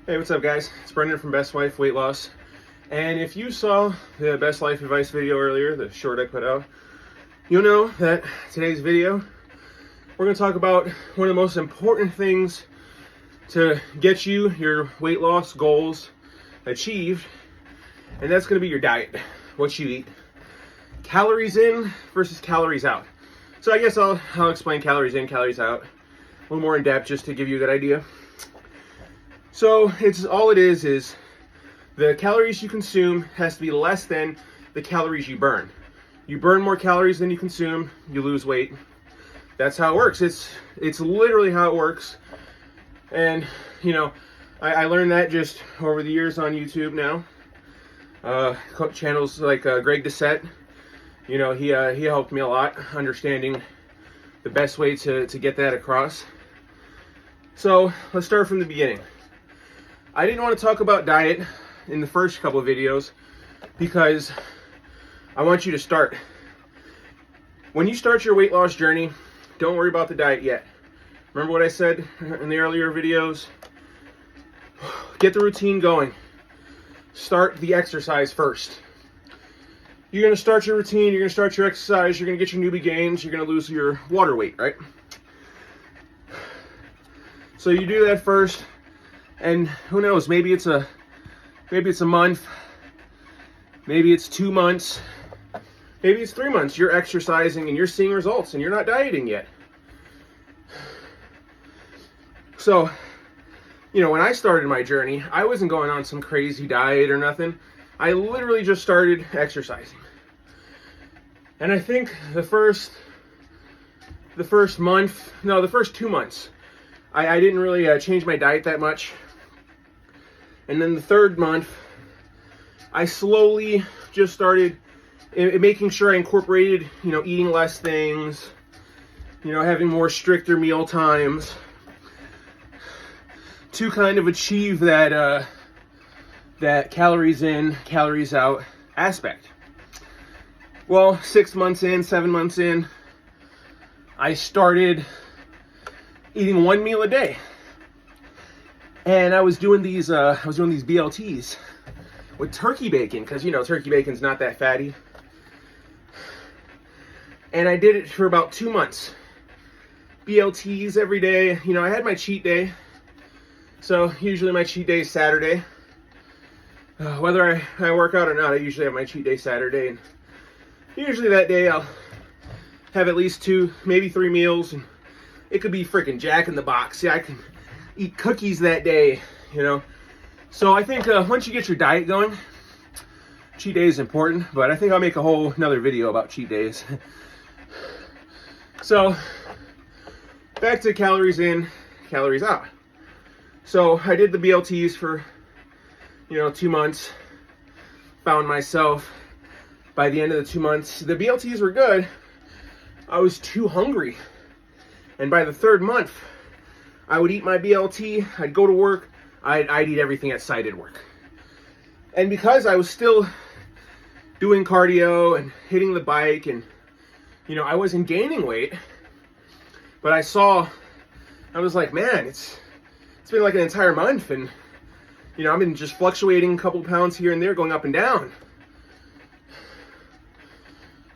Hey, what's up, guys? It's Brendan from Best Life Weight Loss. And if you saw the Best Life Advice video earlier, the short I put out, you'll know that today's video, we're going to talk about one of the most important things to get you your weight loss goals achieved, and that's going to be your diet, what you eat. Calories in versus calories out. So I guess I'll explain calories in, calories out a little more in depth just to give you a good idea. So all it is the calories you consume has to be less than the calories you burn. You burn more calories than you consume, you lose weight. That's how it works. It's literally how it works. And you know, I learned that just over the years on YouTube now. Channels like Greg Doucette, you know, he helped me a lot understanding the best way to get that across. So let's start from the beginning. I didn't want to talk about diet in the first couple of videos because I want you to start. When you start your weight loss journey, don't worry about the diet yet. Remember what I said in the earlier videos? Get the routine going. Start the exercise first. You're going to start your routine, you're going to start your exercise, you're going to get your newbie gains, you're going to lose your water weight, right? So you do that first. And who knows, maybe it's a month, maybe it's 2 months, maybe it's 3 months. You're exercising and you're seeing results and you're not dieting yet. So, you know, when I started my journey, I wasn't going on some crazy diet or nothing. I literally just started exercising. And I think the first 2 months, I didn't really change my diet that much. And then the third month, I slowly just started making sure I incorporated, you know, eating less things, you know, having more stricter meal times to kind of achieve that calories in, calories out aspect. Well, 6 months in, 7 months in, I started eating one meal a day. And I was doing these BLTs with turkey bacon, because you know turkey bacon's not that fatty. And I did it for about 2 months. BLTs every day. You know, I had my cheat day. So usually my cheat day is Saturday. Whether I work out or not, I usually have my cheat day Saturday. And usually that day I'll have at least 2, maybe 3 meals. And it could be freaking Jack in the Box. Yeah, I can eat cookies that day, you know. So I think once you get your diet going, cheat day is important, but I think I'll make a whole another video about cheat days. So back to calories in, calories out. So I did the BLTs for, you know, 2 months. Found myself by the end of the 2 months, the BLTs were good. I was too hungry. And by the third month, I would eat my BLT, I'd go to work, I'd eat everything at sight at work. And because I was still doing cardio and hitting the bike and, you know, I wasn't gaining weight, but I was like, man, it's been like an entire month and, you know, I've been just fluctuating a couple pounds here and there, going up and down.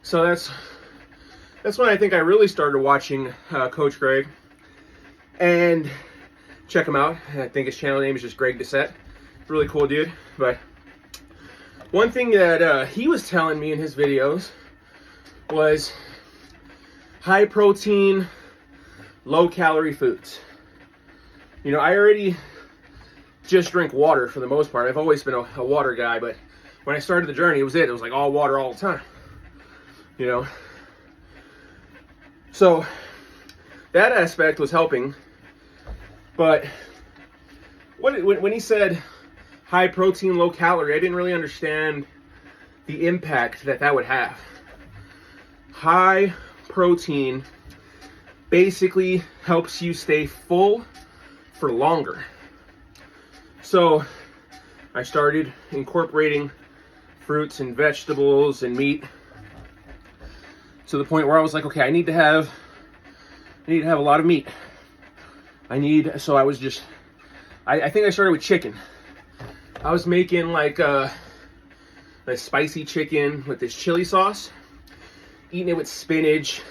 So that's when I think I really started watching Coach Greg. And check him out. I think his channel name is just Greg Doucette. Really cool dude. But one thing that he was telling me in his videos was high protein, low calorie foods. You know, I already just drink water for the most part. I've always been a water guy, but when I started the journey, it was like all water all the time. You know? So that aspect was helping. But when he said high protein, low calorie, I didn't really understand the impact that would have. High protein basically helps you stay full for longer. So I started incorporating fruits and vegetables and meat to the point where I was like, okay, I need to have a lot of meat. So I was just I think I started with chicken. I was making like a spicy chicken with this chili sauce, eating it with spinach,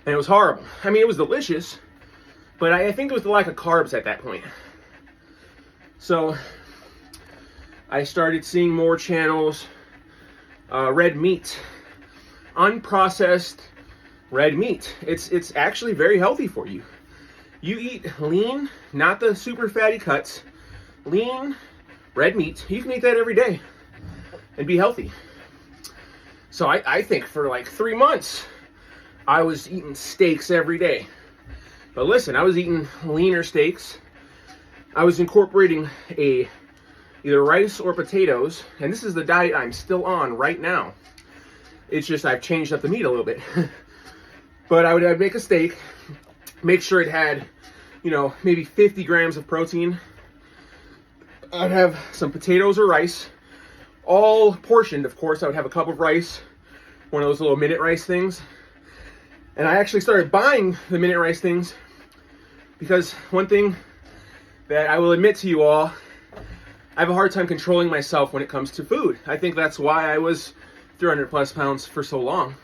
and it was horrible. I mean, it was delicious, but I think it was the lack of carbs at that point. So I started seeing more channels, red meat, unprocessed red meat. It's actually very healthy for you. You eat lean, not the super fatty cuts, lean red meat. You can eat that every day and be healthy. So I think for like 3 months, I was eating steaks every day. But listen, I was eating leaner steaks. I was incorporating either rice or potatoes, and this is the diet I'm still on right now. It's just I've changed up the meat a little bit. But I'd make a steak, make sure it had, you know, maybe 50 grams of protein. I'd have some potatoes or rice, all portioned, of course. I would have a cup of rice, one of those little minute rice things. And I actually started buying the minute rice things because one thing that I will admit to you all, I have a hard time controlling myself when it comes to food. I think that's why I was 300 plus pounds for so long.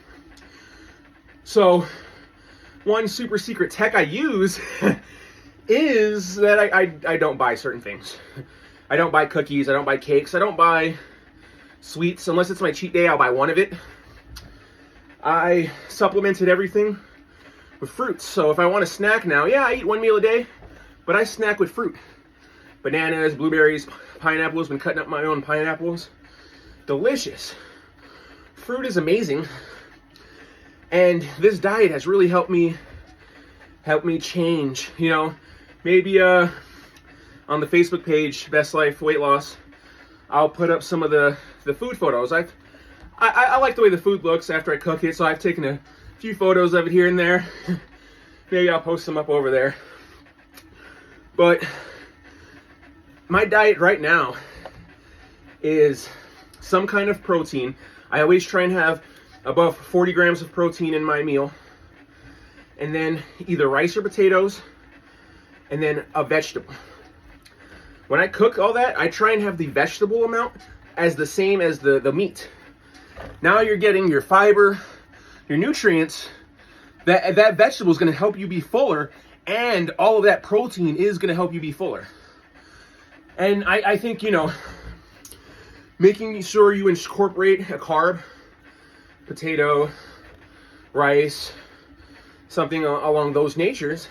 So one super secret tech I use is that I don't buy certain things. I don't buy cookies, I don't buy cakes, I don't buy sweets. Unless it's my cheat day, I'll buy one of it. I supplemented everything with fruits. So if I want a snack now, yeah, I eat one meal a day, but I snack with fruit. Bananas, blueberries, pineapples. Been cutting up my own pineapples. Delicious. Fruit is amazing. And this diet has really helped me change. You know, maybe on the Facebook page, Best Life Weight Loss, I'll put up some of the food photos. I like the way the food looks after I cook it, so I've taken a few photos of it here and there. Maybe I'll post them up over there. But my diet right now is some kind of protein. I always try and have above 40 grams of protein in my meal. And then either rice or potatoes, and then a vegetable. When I cook all that, I try and have the vegetable amount as the same as the meat. Now you're getting your fiber, your nutrients. That vegetable is going to help you be fuller, and all of that protein is going to help you be fuller. And I think, you know, making sure you incorporate a carb, potato, rice, something along those natures,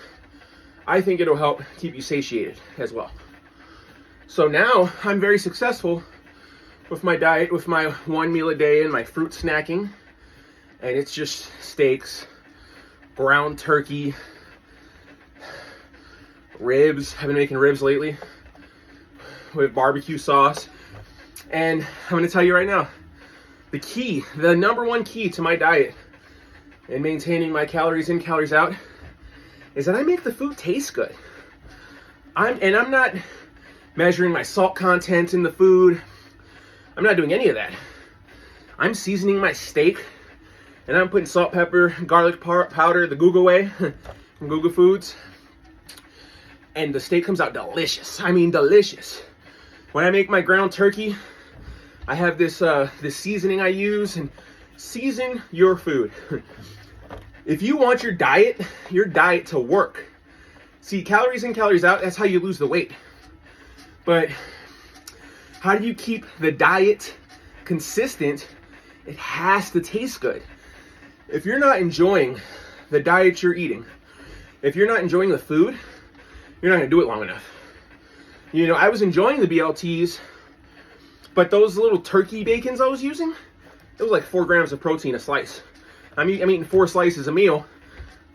I think it'll help keep you satiated as well. So now I'm very successful with my diet, with my one meal a day and my fruit snacking. And it's just steaks, ground turkey, ribs. I've been making ribs lately with barbecue sauce. And I'm going to tell you right now, the number one key to my diet and maintaining my calories in, calories out, is that I make the food taste good. I'm not measuring my salt content in the food. I'm not doing any of that. I'm seasoning my steak, and I'm putting salt, pepper, garlic powder, the Google way, from Google Foods. And the steak comes out delicious. I mean, delicious. When I make my ground turkey, I have this seasoning I use, and season your food. If you want your diet to work, see, calories in, calories out, that's how you lose the weight. But how do you keep the diet consistent? It has to taste good. If you're not enjoying the diet you're eating, if you're not enjoying the food, you're not going to do it long enough. You know, I was enjoying the BLTs, but those little turkey bacons I was using, it was like 4 grams of protein a slice. I'm eating 4 slices a meal.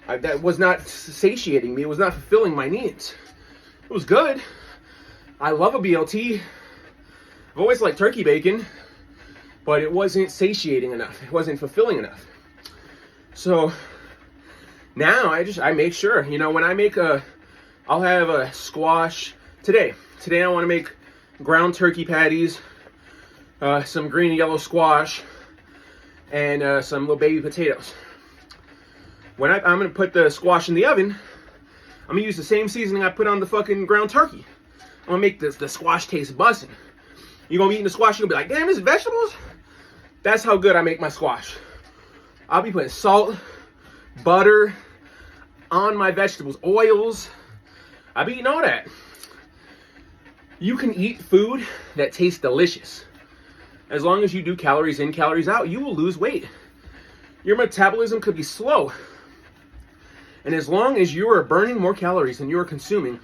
That was not satiating me. It was not fulfilling my needs. It was good. I love a BLT. I've always liked turkey bacon, but it wasn't satiating enough. It wasn't fulfilling enough. So now I make sure, you know, when I make I'll have a squash today. Today I want to make ground turkey patties, some green and yellow squash, and some little baby potatoes. When I'm going to put the squash in the oven, I'm going to use the same seasoning I put on the fucking ground turkey. I'm gonna make the squash taste buzzing. You're gonna be eating the squash, you're gonna be like, damn, this is vegetables? That's how good I make my squash. I'll be putting salt, butter on my vegetables, oils. I'll be eating all that. You can eat food that tastes delicious. As long as you do calories in, calories out, you will lose weight. Your metabolism could be slow. And as long as you are burning more calories than you are consuming,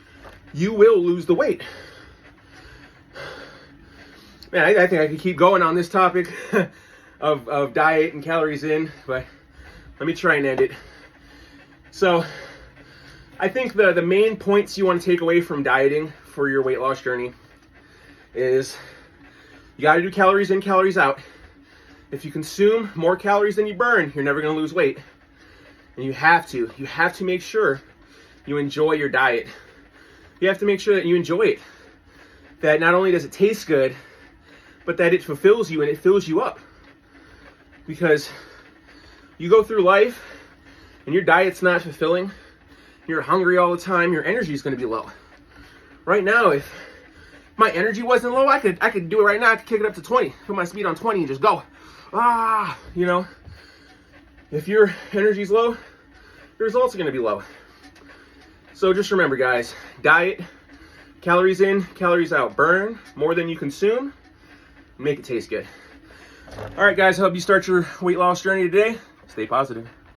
you will lose the weight. Man, I think I could keep going on this topic of diet and calories in, but let me try and end it. So, I think the main points you want to take away from dieting for your weight loss journey is you got to do calories in, calories out. If you consume more calories than you burn, you're never going to lose weight. And you have to make sure you enjoy your diet. You have to make sure that you enjoy it. That not only does it taste good, but that it fulfills you and it fills you up. Because you go through life and your diet's not fulfilling, you're hungry all the time, your energy is going to be low. Right now, if my energy wasn't low, I could do it right now. I could kick it up to 20, put my speed on 20 and just go. You know. If your energy's low, your results are going to be low. So just remember, guys, diet, calories in, calories out. Burn more than you consume. Make it taste good. All right, guys, I hope you start your weight loss journey today. Stay positive.